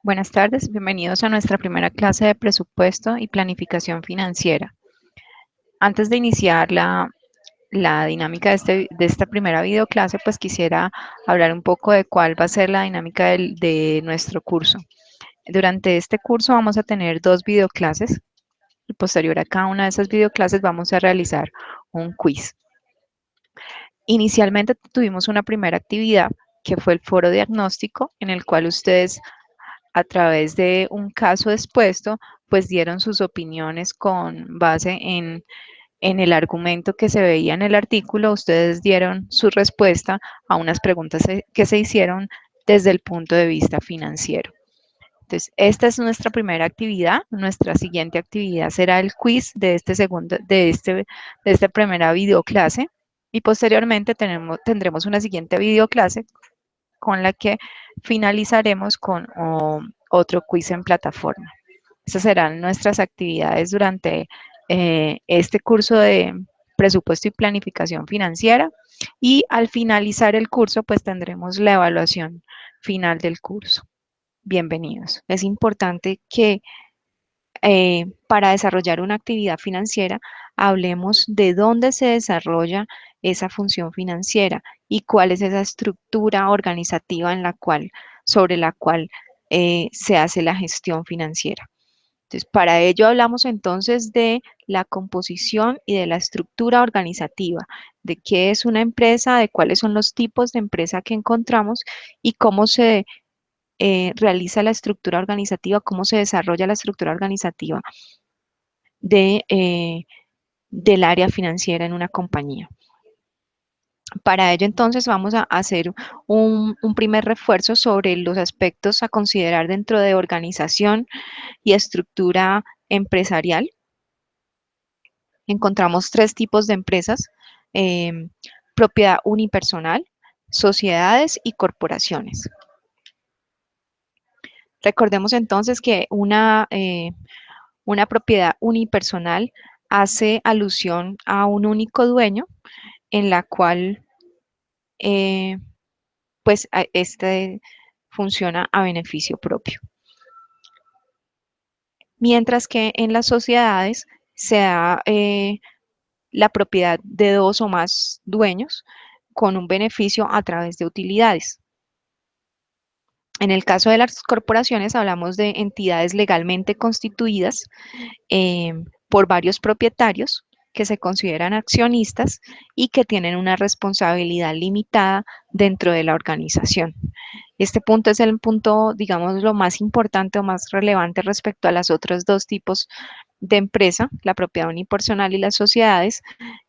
Buenas tardes, bienvenidos a nuestra primera clase de presupuesto y planificación financiera. Antes de iniciar la dinámica de esta primera videoclase, pues quisiera hablar un poco de cuál va a ser la dinámica de nuestro curso. Durante este curso vamos a tener dos videoclases y posterior a cada una de esas videoclases vamos a realizar un quiz. Inicialmente tuvimos una primera actividad que fue el foro diagnóstico, en el cual ustedes a través de un caso expuesto, pues dieron sus opiniones con base en el argumento que se veía en el artículo, ustedes dieron su respuesta a unas preguntas que se hicieron desde el punto de vista financiero. Entonces, esta es nuestra primera actividad. Nuestra siguiente actividad será el quiz de esta primera videoclase y posteriormente tendremos una siguiente videoclase con la que finalizaremos con otro quiz en plataforma. Estas serán nuestras actividades durante este curso de presupuesto y planificación financiera y al finalizar el curso pues tendremos la evaluación final del curso. Bienvenidos. Es importante que para desarrollar una actividad financiera, hablemos de dónde se desarrolla esa función financiera y cuál es esa estructura organizativa sobre la cual se hace la gestión financiera. Entonces, para ello hablamos entonces de la composición y de la estructura organizativa, de qué es una empresa, de cuáles son los tipos de empresa que encontramos y cómo se realiza la estructura organizativa, cómo se desarrolla la estructura organizativa de, del área financiera en una compañía. Para ello, entonces, vamos a hacer un primer refuerzo sobre los aspectos a considerar dentro de organización y estructura empresarial. Encontramos tres tipos de empresas: propiedad unipersonal, sociedades y corporaciones. Recordemos entonces que una propiedad unipersonal hace alusión a un único dueño en la cual eh, pues este funciona a beneficio propio. Mientras que en las sociedades se da la propiedad de dos o más dueños con un beneficio a través de utilidades. En el caso de las corporaciones hablamos de entidades legalmente constituidas por varios propietarios que se consideran accionistas y que tienen una responsabilidad limitada dentro de la organización. Este punto es el punto, digamos, lo más importante o más relevante respecto a los otros dos tipos de empresa, la propiedad unipersonal y las sociedades,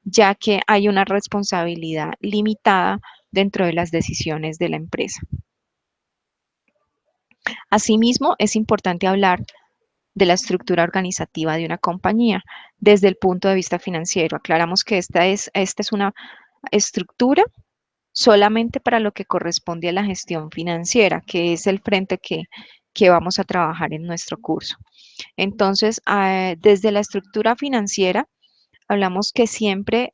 ya que hay una responsabilidad limitada dentro de las decisiones de la empresa. Asimismo, es importante hablar de la estructura organizativa de una compañía desde el punto de vista financiero. Aclaramos que esta es una estructura solamente para lo que corresponde a la gestión financiera, que es el frente que vamos a trabajar en nuestro curso. Entonces, desde la estructura financiera, hablamos que siempre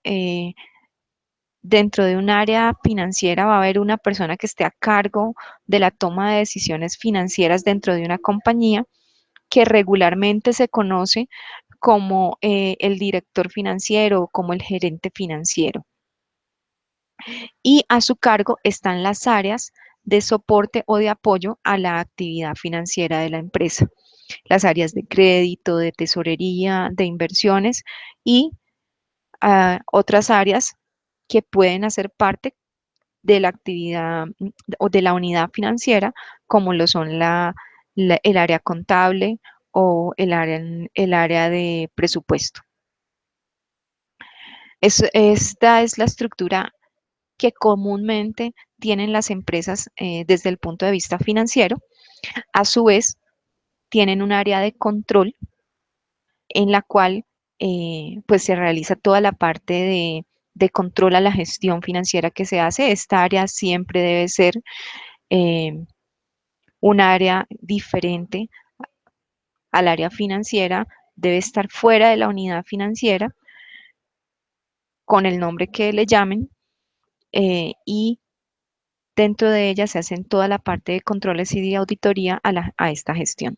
dentro de un área financiera va a haber una persona que esté a cargo de la toma de decisiones financieras dentro de una compañía, que regularmente se conoce como el director financiero o como el gerente financiero. Y a su cargo están las áreas de soporte o de apoyo a la actividad financiera de la empresa, las áreas de crédito, de tesorería, de inversiones y otras áreas que pueden hacer parte de la actividad o de la unidad financiera, como lo son el área contable o el área de presupuesto. Esta es la estructura que comúnmente tienen las empresas desde el punto de vista financiero. A su vez, tienen un área de control en la cual pues se realiza toda la parte de control a la gestión financiera que se hace. Esta área siempre debe ser eh, un área diferente al área financiera, debe estar fuera de la unidad financiera con el nombre que le llamen y Dentro de ella se hacen toda la parte de controles y de auditoría a esta gestión.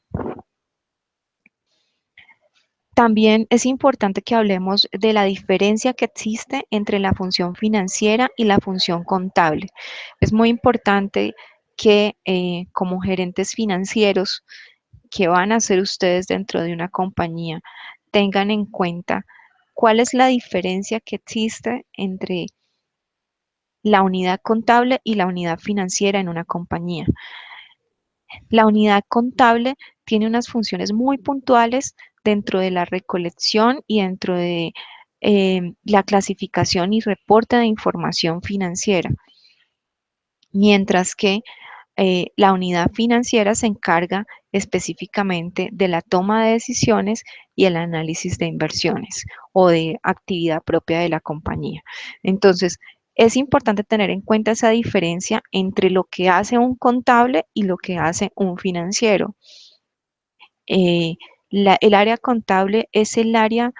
También es importante que hablemos de la diferencia que existe entre la función financiera y la función contable. Es muy importante que como gerentes financieros que van a hacer ustedes dentro de una compañía tengan en cuenta cuál es la diferencia que existe entre la unidad contable y la unidad financiera en una compañía. La unidad contable tiene unas funciones muy puntuales dentro de la recolección y dentro de la clasificación y reporte de información financiera, mientras que la unidad financiera se encarga específicamente de la toma de decisiones y el análisis de inversiones o de actividad propia de la compañía. Entonces, es importante tener en cuenta esa diferencia entre lo que hace un contable y lo que hace un financiero. Eh, el área contable es el área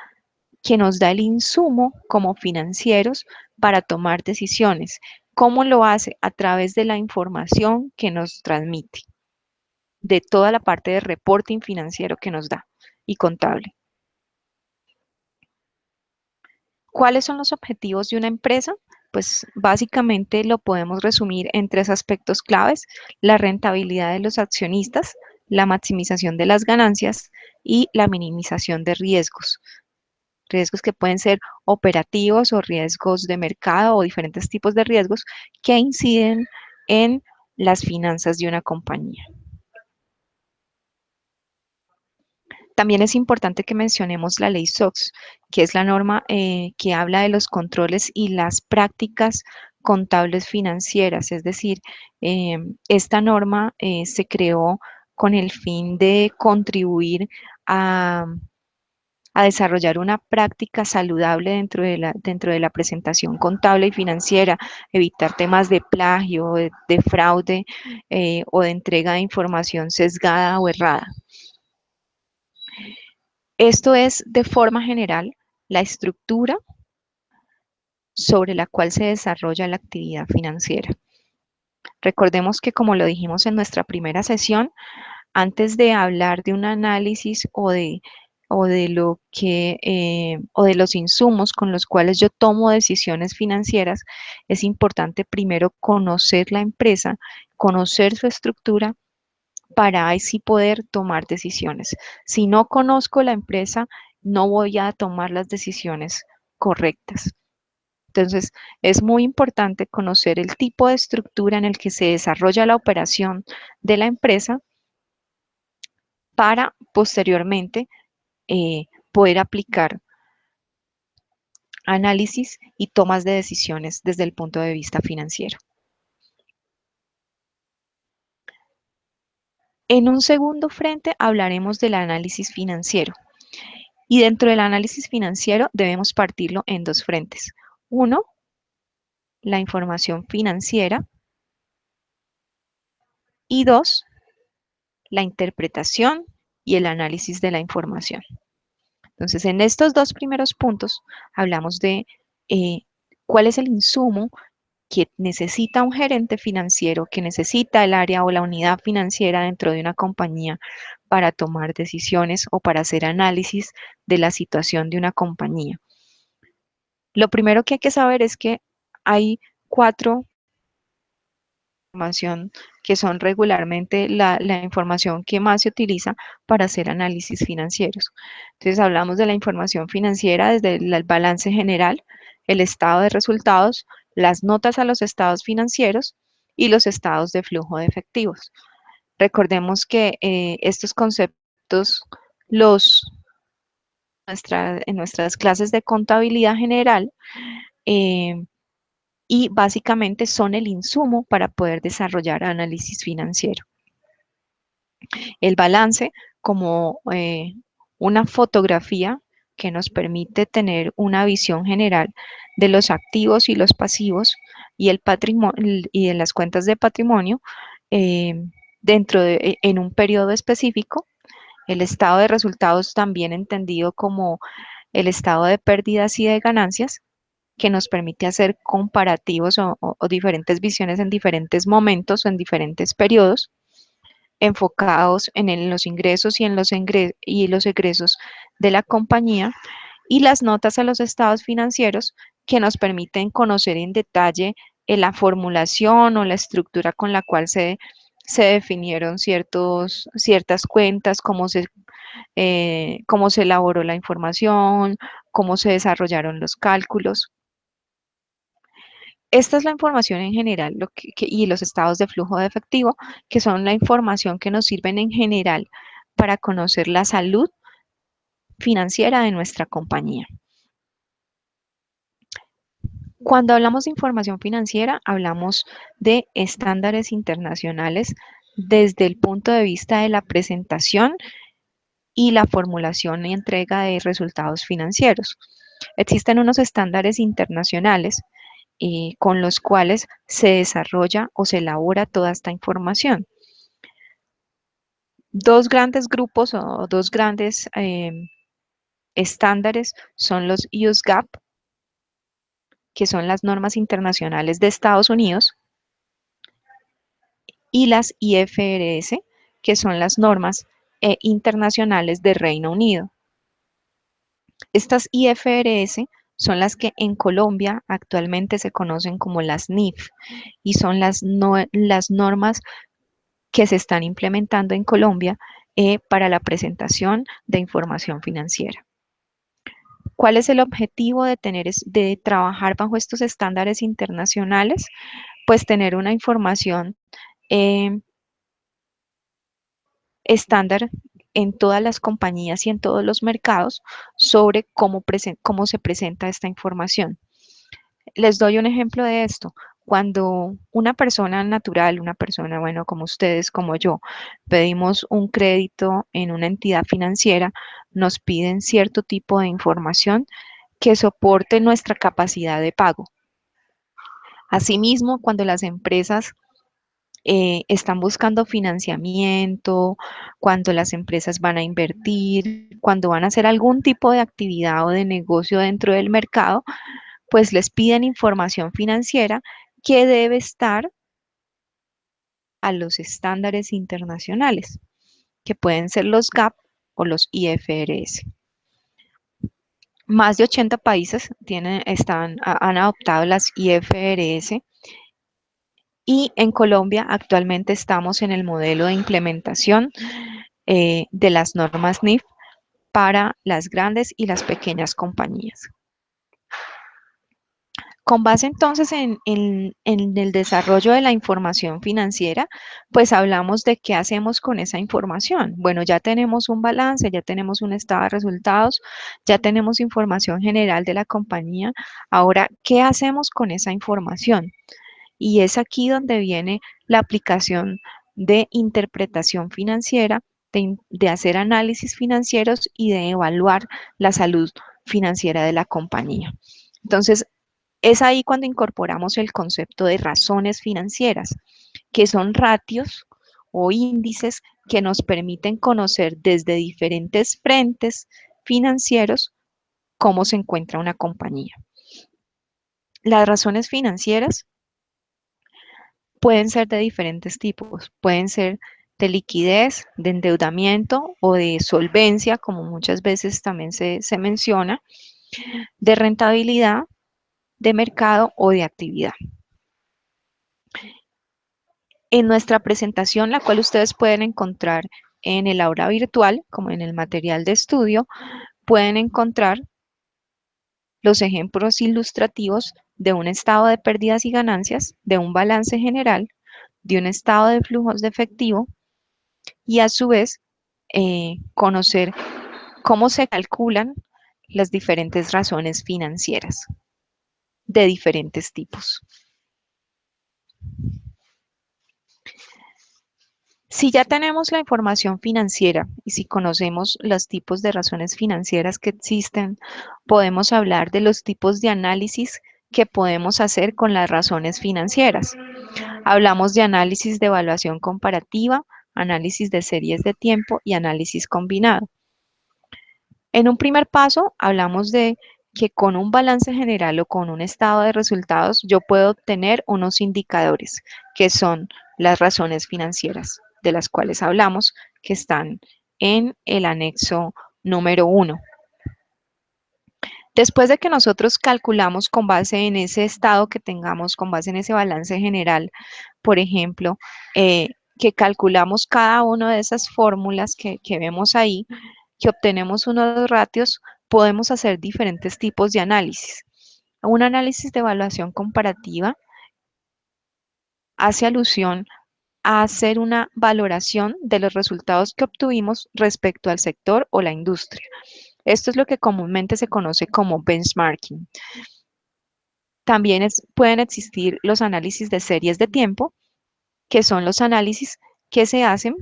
que nos da el insumo como financieros para tomar decisiones. ¿Cómo lo hace? A través de la información que nos transmite, de toda la parte de reporting financiero que nos da y contable. ¿Cuáles son los objetivos de una empresa? Pues básicamente lo podemos resumir en tres aspectos claves: la rentabilidad de los accionistas, la maximización de las ganancias y la minimización de riesgos. Riesgos que pueden ser operativos o riesgos de mercado o diferentes tipos de riesgos que inciden en las finanzas de una compañía. También es importante que mencionemos la ley SOX, que es la norma que habla de los controles y las prácticas contables financieras. Es decir, esta norma se creó con el fin de contribuir a, a desarrollar una práctica saludable dentro de la presentación contable y financiera, evitar temas de plagio, de fraude o de entrega de información sesgada o errada. Esto es, de forma general, la estructura sobre la cual se desarrolla la actividad financiera. Recordemos que, como lo dijimos en nuestra primera sesión, antes de hablar de un análisis o de los insumos con los cuales yo tomo decisiones financieras, es importante primero conocer la empresa, conocer su estructura para así poder tomar decisiones. Si no conozco la empresa, no voy a tomar las decisiones correctas. Entonces, es muy importante conocer el tipo de estructura en el que se desarrolla la operación de la empresa para posteriormente poder aplicar análisis y tomas de decisiones desde el punto de vista financiero. En un segundo frente hablaremos del análisis financiero. Y dentro del análisis financiero debemos partirlo en dos frentes. Uno, la información financiera. Y dos, la interpretación y el análisis de la información. Entonces, en estos dos primeros puntos hablamos de cuál es el insumo que necesita un gerente financiero, que necesita el área o la unidad financiera dentro de una compañía para tomar decisiones o para hacer análisis de la situación de una compañía. Lo primero que hay que saber es que hay cuatro información que son regularmente la información que más se utiliza para hacer análisis financieros. Entonces hablamos de la información financiera desde el balance general, el estado de resultados, las notas a los estados financieros y los estados de flujo de efectivos. Recordemos que estos conceptos los en nuestras clases de contabilidad general eh, y básicamente son el insumo para poder desarrollar análisis financiero. El balance como una fotografía que nos permite tener una visión general de los activos y los pasivos y el patrimonio y de las cuentas de patrimonio eh, en un periodo específico. El estado de resultados, también entendido como el estado de pérdidas y de ganancias, que nos permite hacer comparativos o diferentes visiones en diferentes momentos o en diferentes periodos, enfocados en los ingresos y los egresos de la compañía, y las notas a los estados financieros, que nos permiten conocer en detalle la formulación o la estructura con la cual se definieron ciertas cuentas, cómo se elaboró la información, cómo se desarrollaron los cálculos. Esta es la información en general y los estados de flujo de efectivo, que son la información que nos sirven en general para conocer la salud financiera de nuestra compañía. Cuando hablamos de información financiera, hablamos de estándares internacionales desde el punto de vista de la presentación y la formulación y entrega de resultados financieros. Existen unos estándares internacionales con los cuales se desarrolla o se elabora toda esta información. Dos grandes grupos o dos grandes estándares son los US GAAP, que son las normas internacionales de Estados Unidos, y las IFRS, que son las normas internacionales de Reino Unido. Estas IFRS son las que en Colombia actualmente se conocen como las NIF, y son las normas que se están implementando en Colombia para la presentación de información financiera. ¿Cuál es el objetivo de trabajar bajo estos estándares internacionales? Pues tener una información estándar en todas las compañías y en todos los mercados sobre cómo se presenta esta información. Les doy un ejemplo de esto. Cuando una persona natural, una persona, bueno, como ustedes, como yo, pedimos un crédito en una entidad financiera, nos piden cierto tipo de información que soporte nuestra capacidad de pago. Asimismo, cuando las empresas están buscando financiamiento, cuando las empresas van a invertir, cuando van a hacer algún tipo de actividad o de negocio dentro del mercado, pues les piden información financiera que debe estar a los estándares internacionales, que pueden ser los GAAP o los IFRS. Más de 80 países han adoptado las IFRS, y en Colombia actualmente estamos en el modelo de implementación de las normas NIF para las grandes y las pequeñas compañías. Con base entonces en el desarrollo de la información financiera, pues hablamos de qué hacemos con esa información. Bueno, ya tenemos un balance, ya tenemos un estado de resultados, ya tenemos información general de la compañía. Ahora, ¿qué hacemos con esa información? Y es aquí donde viene la aplicación de interpretación financiera, de hacer análisis financieros y de evaluar la salud financiera de la compañía. Entonces, es ahí cuando incorporamos el concepto de razones financieras, que son ratios o índices que nos permiten conocer desde diferentes frentes financieros cómo se encuentra una compañía. Las razones financieras pueden ser de diferentes tipos, pueden ser de liquidez, de endeudamiento o de solvencia, como muchas veces también se menciona, de rentabilidad, de mercado o de actividad. En nuestra presentación, la cual ustedes pueden encontrar en el aula virtual, como en el material de estudio, pueden encontrar los ejemplos ilustrativos de un estado de pérdidas y ganancias, de un balance general, de un estado de flujos de efectivo, y a su vez conocer cómo se calculan las diferentes razones financieras de diferentes tipos. Si ya tenemos la información financiera y si conocemos los tipos de razones financieras que existen, podemos hablar de los tipos de análisis que podemos hacer con las razones financieras. Hablamos de análisis de evaluación comparativa, análisis de series de tiempo y análisis combinado. En un primer paso, hablamos de que con un balance general o con un estado de resultados yo puedo obtener unos indicadores que son las razones financieras de las cuales hablamos, que están en el anexo número 1. Después de que nosotros calculamos con base en ese estado que tengamos, con base en ese balance general, por ejemplo, que calculamos cada una de esas fórmulas que vemos ahí, que obtenemos unos ratios, podemos hacer diferentes tipos de análisis. Un análisis de evaluación comparativa hace alusión a hacer una valoración de los resultados que obtuvimos respecto al sector o la industria. Esto es lo que comúnmente se conoce como benchmarking. También pueden existir los análisis de series de tiempo, que son los análisis que se hacen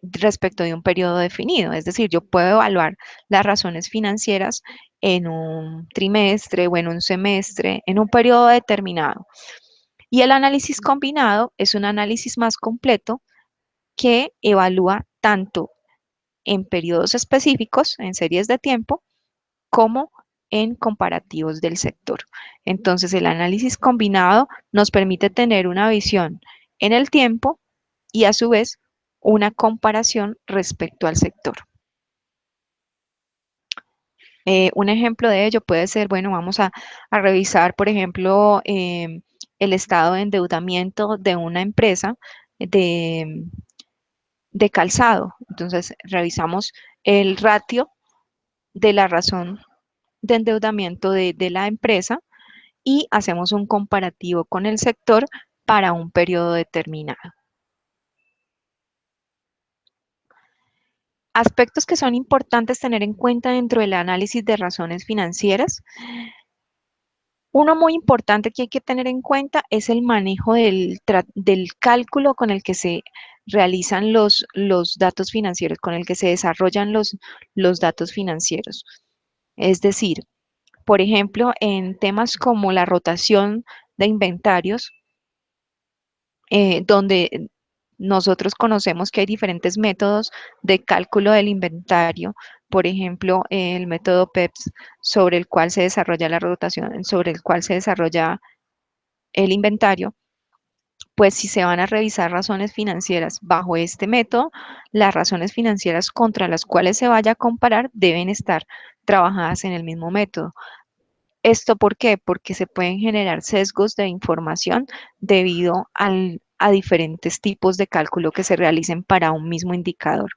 respecto de un periodo definido. Es decir, yo puedo evaluar las razones financieras en un trimestre o en un semestre, en un periodo determinado. Y el análisis combinado es un análisis más completo que evalúa tanto en periodos específicos, en series de tiempo, como en comparativos del sector. Entonces, el análisis combinado nos permite tener una visión en el tiempo y a su vez una comparación respecto al sector. Un ejemplo de ello puede ser, bueno, vamos a revisar, por ejemplo, el estado de endeudamiento de una empresa de, de calzado. Entonces, revisamos el ratio de la razón de endeudamiento de la empresa y hacemos un comparativo con el sector para un periodo determinado. Aspectos que son importantes tener en cuenta dentro del análisis de razones financieras. Uno muy importante que hay que tener en cuenta es el manejo del cálculo con el que se realizan los datos financieros, con el que se desarrollan los datos financieros. Es decir, por ejemplo, en temas como la rotación de inventarios, donde nosotros conocemos que hay diferentes métodos de cálculo del inventario, por ejemplo, el método PEPS sobre el cual se desarrolla la rotación, sobre el cual se desarrolla el inventario, pues si se van a revisar razones financieras bajo este método, las razones financieras contra las cuales se vaya a comparar deben estar trabajadas en el mismo método. ¿Esto por qué? Porque se pueden generar sesgos de información debido a diferentes tipos de cálculo que se realicen para un mismo indicador.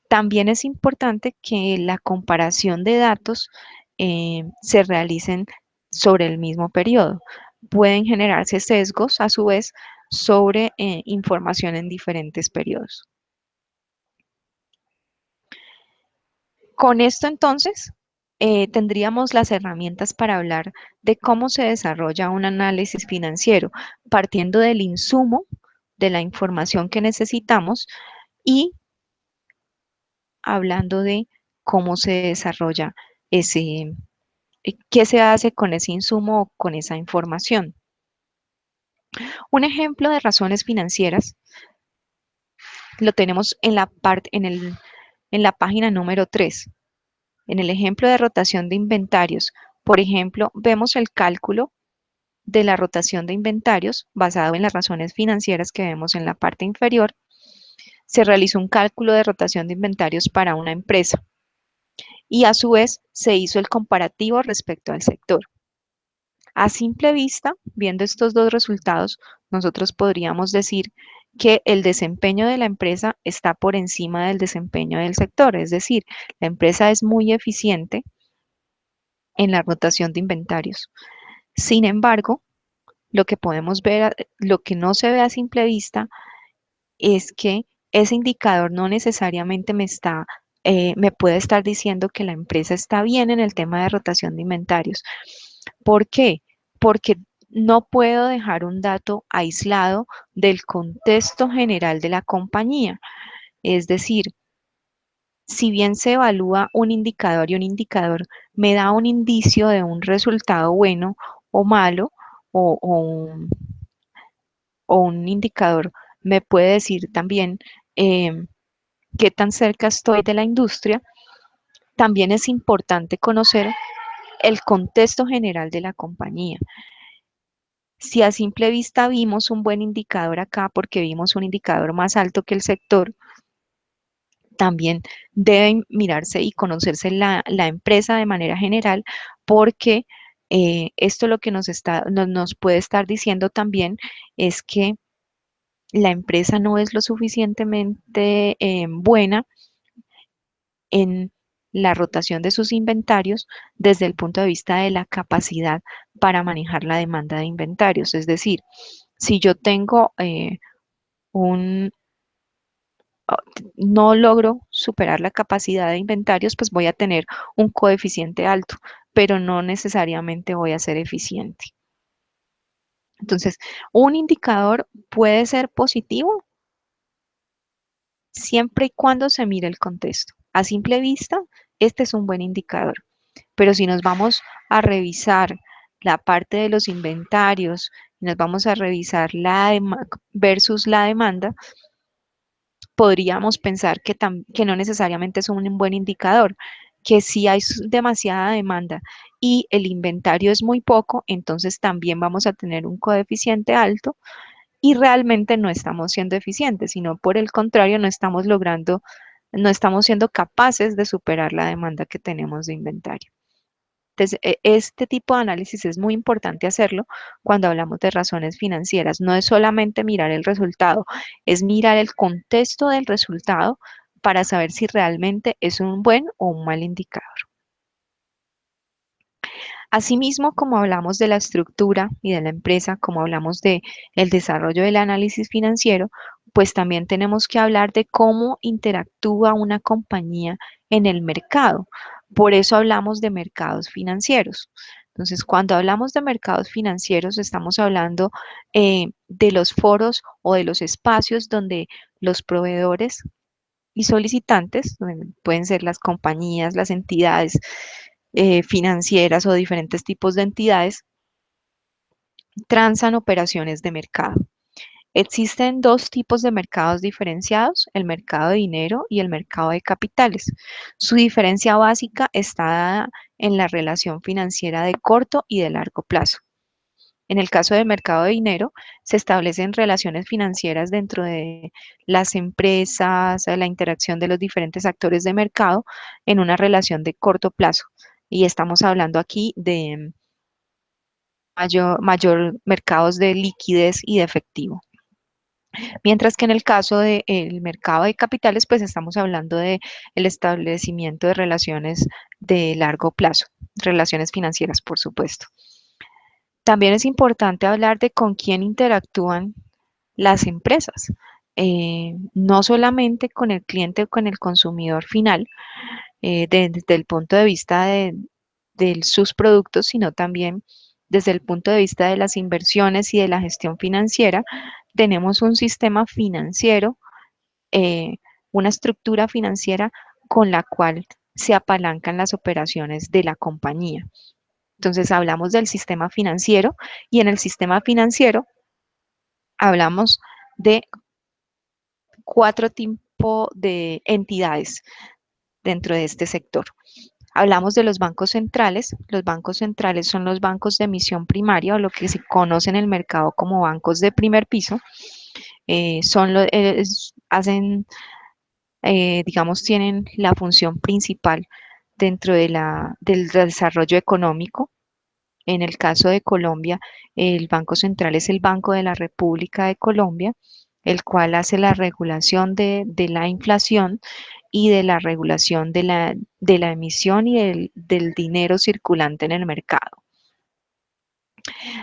También es importante que la comparación de datos se realicen sobre el mismo periodo. Pueden generarse sesgos a su vez sobre información en diferentes periodos. Con esto entonces tendríamos las herramientas para hablar de cómo se desarrolla un análisis financiero, partiendo del insumo de la información que necesitamos y hablando de cómo se desarrolla ese, qué se hace con ese insumo o con esa información. Un ejemplo de razones financieras lo tenemos en la parte, en la página número 3. En el ejemplo de rotación de inventarios, por ejemplo, vemos el cálculo de la rotación de inventarios basado en las razones financieras que vemos en la parte inferior. Se realizó un cálculo de rotación de inventarios para una empresa y a su vez se hizo el comparativo respecto al sector. A simple vista, viendo estos dos resultados, nosotros podríamos decir que el desempeño de la empresa está por encima del desempeño del sector, es decir, la empresa es muy eficiente en la rotación de inventarios. Sin embargo, lo que podemos ver, lo que no se ve a simple vista es que ese indicador no necesariamente me puede estar diciendo que la empresa está bien en el tema de rotación de inventarios. ¿Por qué? Porque no puedo dejar un dato aislado del contexto general de la compañía. Es decir, si bien se evalúa un indicador y un indicador me da un indicio de un resultado bueno o malo, o, o un, o un indicador me puede decir también qué tan cerca estoy de la industria, También es importante conocer el contexto general de la compañía. Si a simple vista vimos un buen indicador acá porque vimos un indicador más alto que el sector, también deben mirarse y conocerse la empresa de manera general porque esto lo que nos puede estar diciendo también es que la empresa no es lo suficientemente buena en la rotación de sus inventarios desde el punto de vista de la capacidad para manejar la demanda de inventarios. Es decir, si yo tengo un, no logro superar la capacidad de inventarios, pues voy a tener un coeficiente alto, pero no necesariamente voy a ser eficiente. Entonces, un indicador puede ser positivo siempre y cuando se mire el contexto. A simple vista, este es un buen indicador, pero si nos vamos a revisar la parte de los inventarios, y nos vamos a revisar versus la demanda, podríamos pensar que no necesariamente es un buen indicador, que si hay demasiada demanda y el inventario es muy poco, entonces también vamos a tener un coeficiente alto y realmente no estamos siendo eficientes, sino por el contrario, no estamos siendo capaces de superar la demanda que tenemos de inventario. Entonces, este tipo de análisis es muy importante hacerlo cuando hablamos de razones financieras. No es solamente mirar el resultado, es mirar el contexto del resultado para saber si realmente es un buen o un mal indicador. Asimismo, como hablamos de la estructura y de la empresa, como hablamos de el desarrollo del análisis financiero, pues también tenemos que hablar de cómo interactúa una compañía en el mercado. Por eso hablamos de mercados financieros. Entonces, cuando hablamos de mercados financieros, estamos hablando de los foros o de los espacios donde los proveedores y solicitantes, pueden ser las compañías, las entidades financieras o diferentes tipos de entidades, transan operaciones de mercado. Existen dos tipos de mercados diferenciados, el mercado de dinero y el mercado de capitales. Su diferencia básica está dada en la relación financiera de corto y de largo plazo. En el caso del mercado de dinero, se establecen relaciones financieras dentro de las empresas, la interacción de los diferentes actores de mercado en una relación de corto plazo. Y estamos hablando aquí de mayor mercados de liquidez y de efectivo. Mientras que en el caso del mercado de capitales, pues estamos hablando de el establecimiento de relaciones de largo plazo, relaciones financieras, por supuesto. También es importante hablar de con quién interactúan las empresas, no solamente con el cliente o con el consumidor final, desde el punto de vista de sus productos, sino también desde el punto de vista de las inversiones y de la gestión financiera. Tenemos un sistema financiero, eh, una estructura financiera con la cual se apalancan las operaciones de la compañía. Entonces hablamos del sistema financiero y en el sistema financiero hablamos de cuatro tipos de entidades dentro de este sector. Hablamos de los bancos centrales. Los bancos centrales son los bancos de emisión primaria o lo que se conoce en el mercado como bancos de primer piso. Hacen, digamos, tienen la función principal dentro del desarrollo económico. En el caso de Colombia, el Banco Central es el Banco de la República de Colombia, el cual hace la regulación de la inflación y de la regulación de la emisión y del dinero circulante en el mercado.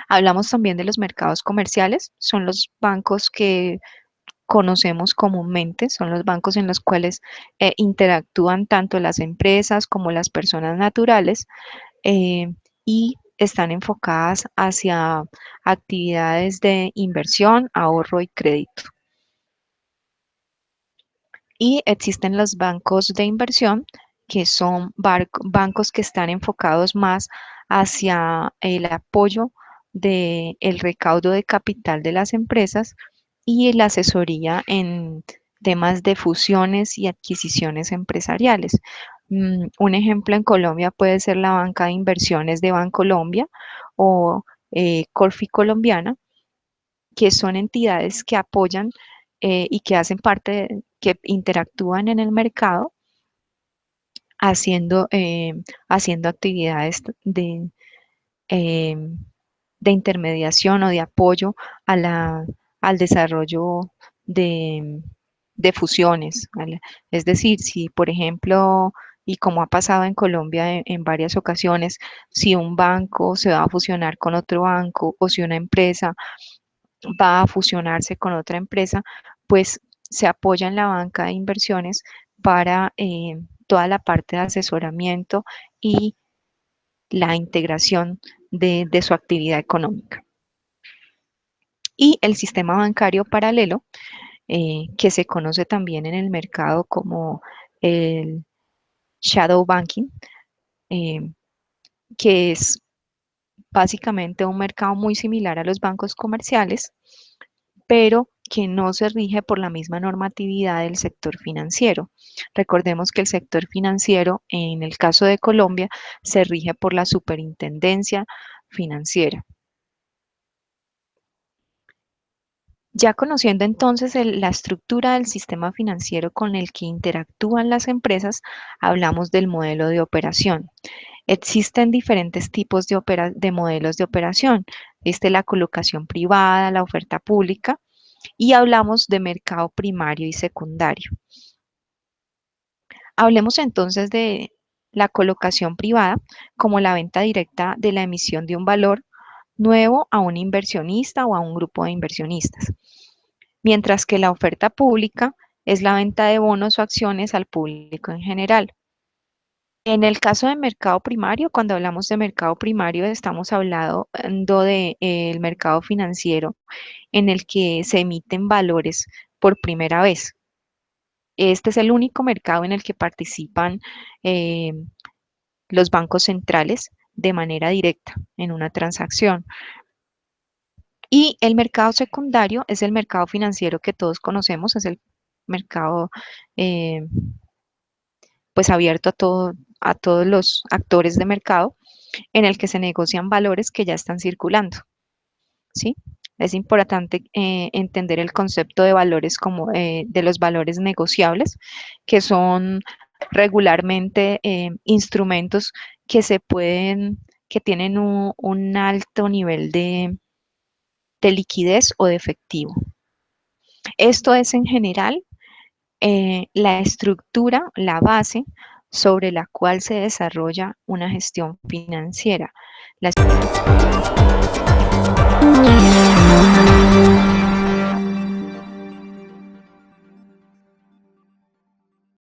Hablamos también de los mercados comerciales, son los bancos que conocemos comúnmente, son los bancos en los cuales interactúan tanto las empresas como las personas naturales y están enfocadas hacia actividades de inversión, ahorro y crédito. Y existen los bancos de inversión, que son bancos que están enfocados más hacia el apoyo del recaudo de capital de las empresas y la asesoría en temas de fusiones y adquisiciones empresariales. Un ejemplo en Colombia puede ser la banca de inversiones de Bancolombia o Corfi Colombiana, que son entidades que apoyan y que hacen parte, que interactúan en el mercado haciendo, haciendo actividades eh, de intermediación o de apoyo a al desarrollo de, de fusiones, ¿vale? Es decir, si por ejemplo, y como ha pasado en Colombia en varias ocasiones, si un banco se va a fusionar con otro banco o si una empresa va a fusionarse con otra empresa, pues se apoya en la banca de inversiones para toda la parte de asesoramiento y la integración de su actividad económica. Y el sistema bancario paralelo, que se conoce también en el mercado como el shadow banking, eh, que es básicamente un mercado muy similar a los bancos comerciales, pero que no se rige por la misma normatividad del sector financiero. Recordemos que el sector financiero, en el caso de Colombia, se rige por la Superintendencia Financiera. Ya conociendo entonces la estructura del sistema financiero con el que interactúan las empresas, hablamos del modelo de operación. Existen diferentes tipos de modelos de operación. Existe la colocación privada, la oferta pública y hablamos de mercado primario y secundario. Hablemos entonces de la colocación privada como la venta directa de la emisión de un valor nuevo a un inversionista o a un grupo de inversionistas, mientras que la oferta pública es la venta de bonos o acciones al público en general. En el caso de mercado primario, cuando hablamos de mercado primario, estamos hablando del mercado financiero en el que se emiten valores por primera vez. Este es el único mercado en el que participan eh, los bancos centrales de manera directa en una transacción. Y el mercado secundario es el mercado financiero que todos conocemos, es el mercado eh, pues abierto a todos los actores de mercado en el que se negocian valores que ya están circulando, ¿sí? Es importante entender el concepto de valores como de los valores negociables, que son regularmente instrumentos que se pueden, que tienen un alto nivel de liquidez o de efectivo. Esto es en general la estructura, la base sobre la cual se desarrolla una gestión financiera. La